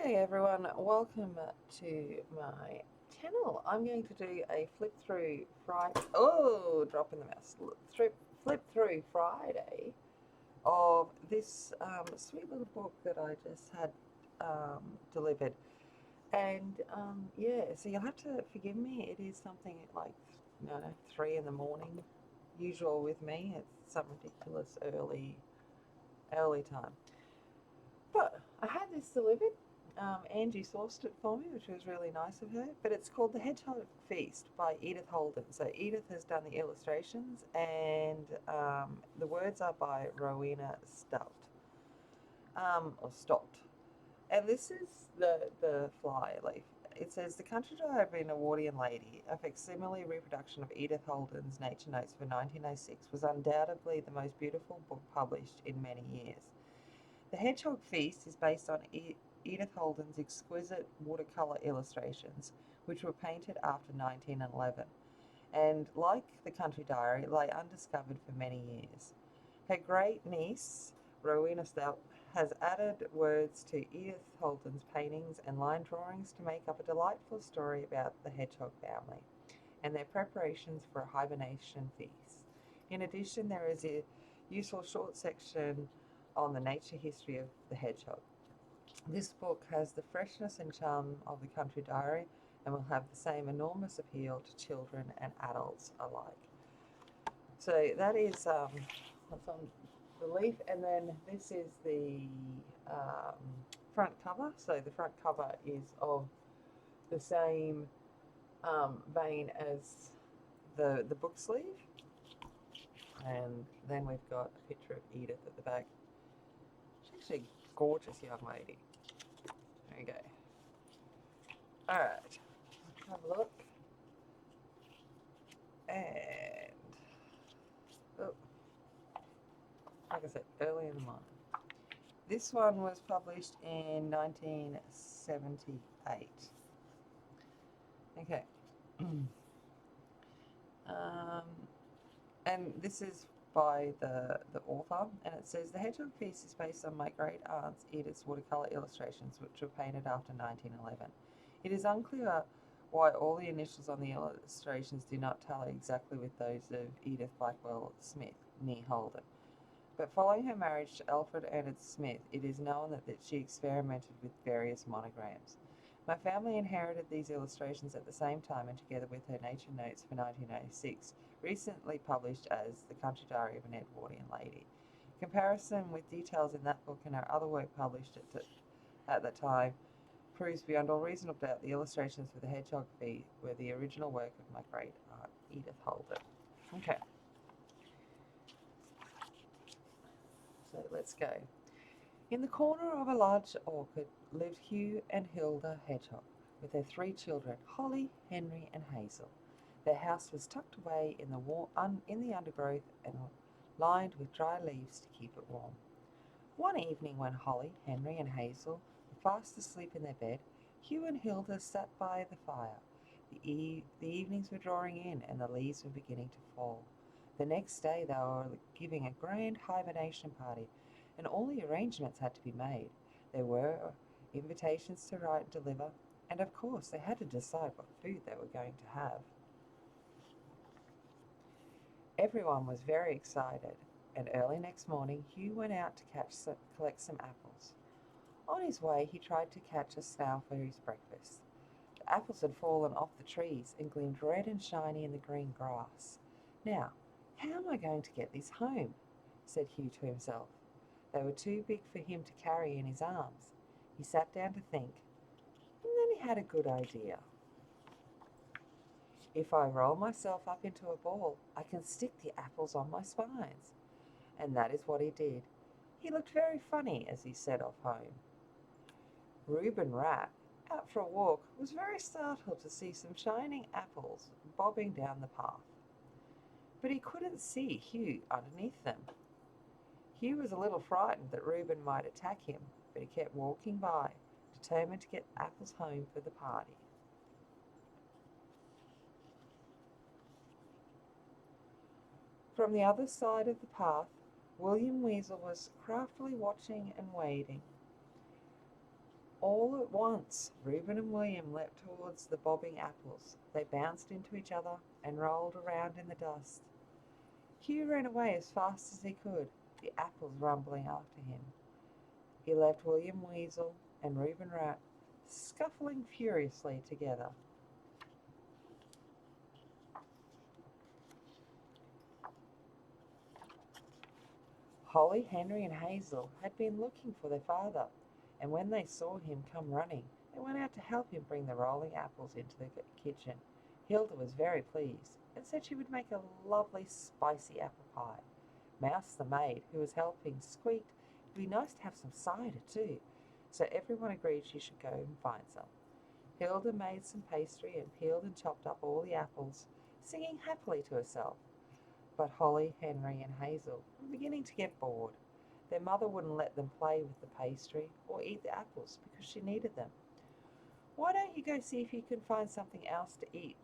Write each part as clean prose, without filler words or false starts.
G'day everyone, welcome to my channel. I'm going to do a flip through Friday, dropping the mouse, flip through Friday of this sweet little book that I just had delivered. And yeah, so you'll have to forgive me, it is something like, 3 in the morning, usual with me. It's some ridiculous early time. But I had this delivered. Angie sourced it for me, which was really nice of her. But it's called The Hedgehog Feast by Edith Holden. So Edith has done the illustrations, and the words are by Rowena Stott, or Stott. And this is the fly leaf. It says, the country driver in A Wardian Lady, a facsimile reproduction of Edith Holden's Nature Notes for 1906, was undoubtedly the most beautiful book published in many years. The Hedgehog Feast is based on Edith Holden's exquisite watercolour illustrations, which were painted after 1911, and, like The Country Diary, lay undiscovered for many years. Her great-niece, Rowena Stott, has added words to Edith Holden's paintings and line drawings to make up a delightful story about the hedgehog family and their preparations for a hibernation feast. In addition, there is a useful short section on the nature history of the hedgehog. This book has the freshness and charm of The Country Diary and will have the same enormous appeal to children and adults alike. So that is what's on the leaf, and then this is the front cover. So the front cover is of the same vein as the book sleeve, and then we've got a picture of Edith at the back. She's actually a gorgeous young lady. There you go. Alright, let's have a look. And, like I said, early in the morning. This one was published in 1978. Okay. And this is by the author, and it says, The Hedgehog Feast is based on my great aunt's Edith's watercolour illustrations, which were painted after 1911. It is unclear why all the initials on the illustrations do not tally exactly with those of Edith Blackwell Smith, née Holden. But following her marriage to Alfred Ernest Smith, it is known that she experimented with various monograms. My family inherited these illustrations at the same time, and together with her Nature Notes for 1906, recently published as The Country Diary of an Edwardian Lady. Comparison with details in that book and her other work published at the time proves beyond all reasonable doubt the illustrations for The Hedgehog Feast were the original work of my great aunt Edith Holden. Okay. So let's go. In the corner of a large orchard lived Hugh and Hilda Hedgehog, with their 3 children, Holly, Henry, and Hazel. Their house was tucked away in the undergrowth and lined with dry leaves to keep it warm. One evening when Holly, Henry, and Hazel were fast asleep in their bed, Hugh and Hilda sat by the fire. The evenings were drawing in, and the leaves were beginning to fall. The next day they were giving a grand hibernation party, and all the arrangements had to be made. There were invitations to write and deliver, and of course they had to decide what food they were going to have. Everyone was very excited, and early next morning Hugh went out to collect some apples. On his way he tried to catch a snail for his breakfast. The apples had fallen off the trees and gleamed red and shiny in the green grass. Now, how am I going to get these home? Said Hugh to himself. They were too big for him to carry in his arms. He sat down to think, and then he had a good idea. If I roll myself up into a ball, I can stick the apples on my spines. And that is what he did. He looked very funny as he set off home. Reuben Rat, out for a walk, was very startled to see some shining apples bobbing down the path. But he couldn't see Hugh underneath them. Hugh was a little frightened that Reuben might attack him, but he kept walking by, determined to get apples home for the party. From the other side of the path, William Weasel was craftily watching and waiting. All at once, Reuben and William leapt towards the bobbing apples. They bounced into each other and rolled around in the dust. Hugh ran away as fast as he could, the apples rumbling after him. He left William Weasel and Reuben Rat scuffling furiously together. Holly, Henry, and Hazel had been looking for their father, and when they saw him come running, they went out to help him bring the rolling apples into the kitchen. Hilda was very pleased and said she would make a lovely spicy apple pie. Mouse, the maid, who was helping, squeaked it would be nice to have some cider too, so everyone agreed she should go and find some. Hilda made some pastry and peeled and chopped up all the apples, singing happily to herself. But Holly, Henry, and Hazel were beginning to get bored. Their mother wouldn't let them play with the pastry or eat the apples because she needed them. "Why don't you go see if you can find something else to eat?"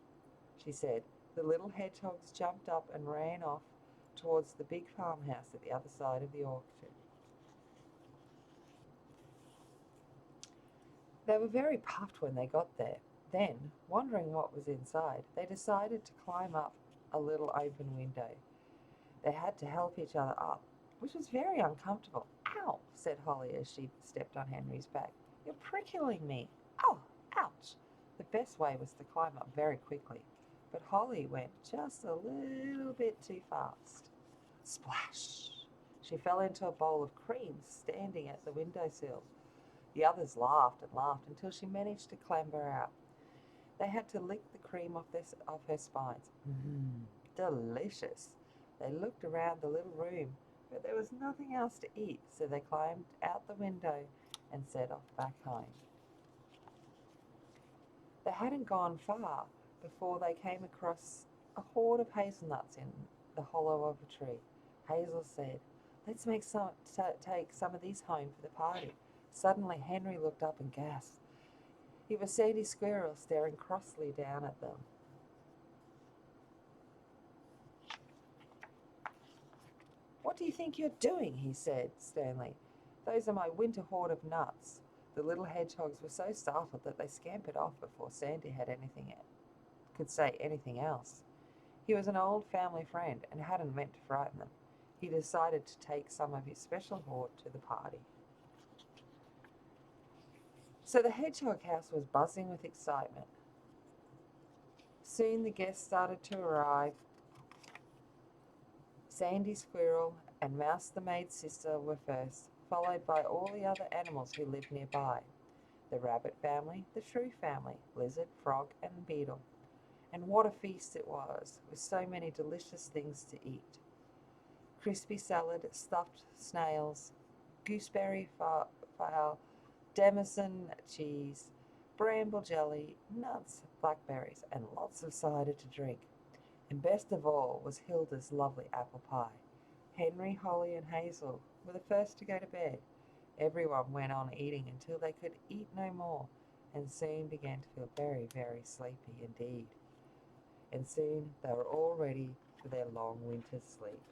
she said. The little hedgehogs jumped up and ran off towards the big farmhouse at the other side of the orchard. They were very puffed when they got there. Then, wondering what was inside, they decided to climb up a little open window. They had to help each other up, which was very uncomfortable. "Ow," said Holly as she stepped on Henry's back. "You're prickling me." "Oh, ouch." The best way was to climb up very quickly, but Holly went just a little bit too fast. Splash! She fell into a bowl of cream standing at the windowsill. The others laughed and laughed until she managed to clamber out. They had to lick the cream off her spines. Delicious! They looked around the little room, but there was nothing else to eat, so they climbed out the window and set off back home. They hadn't gone far before they came across a hoard of hazelnuts in the hollow of a tree. Hazel said, "Let's take some of these home for the party." Suddenly Henry looked up and gasped. It was Sandy Squirrel staring crossly down at them. "What do you think you're doing?" he said sternly. "Those are my winter hoard of nuts." The little hedgehogs were so startled that they scampered off before Sandy could say anything else. He was an old family friend and hadn't meant to frighten them. He decided to take some of his special hoard to the party. So the hedgehog house was buzzing with excitement. Soon the guests started to arrive. Sandy Squirrel and Mouse the maid's sister were first, followed by all the other animals who lived nearby. The rabbit family, the shrew family, lizard, frog, and beetle. And what a feast it was, with so many delicious things to eat. Crispy salad, stuffed snails, gooseberry fowl, damson cheese, bramble jelly, nuts, blackberries, and lots of cider to drink. And best of all was Hilda's lovely apple pie. Henry, Holly, and Hazel were the first to go to bed. Everyone went on eating until they could eat no more, and soon began to feel very, very sleepy indeed. And soon they were all ready for their long winter sleep.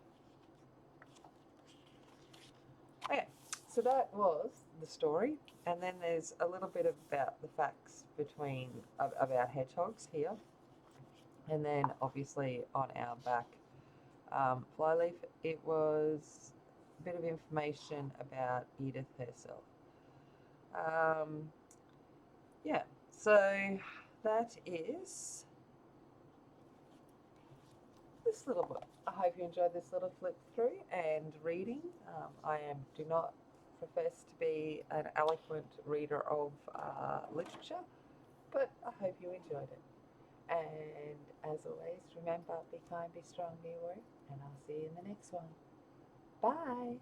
Okay, so that was the story, and then there's a little bit about the facts about hedgehogs here, and then obviously on our back flyleaf it was a bit of information about Edith herself. Yeah, so that is this little book. I hope you enjoyed this little flip through and reading. I do not profess to be an eloquent reader of literature, but I hope you enjoyed it. And as always, remember, be kind, be strong, be aware, and I'll see you in the next one. Bye.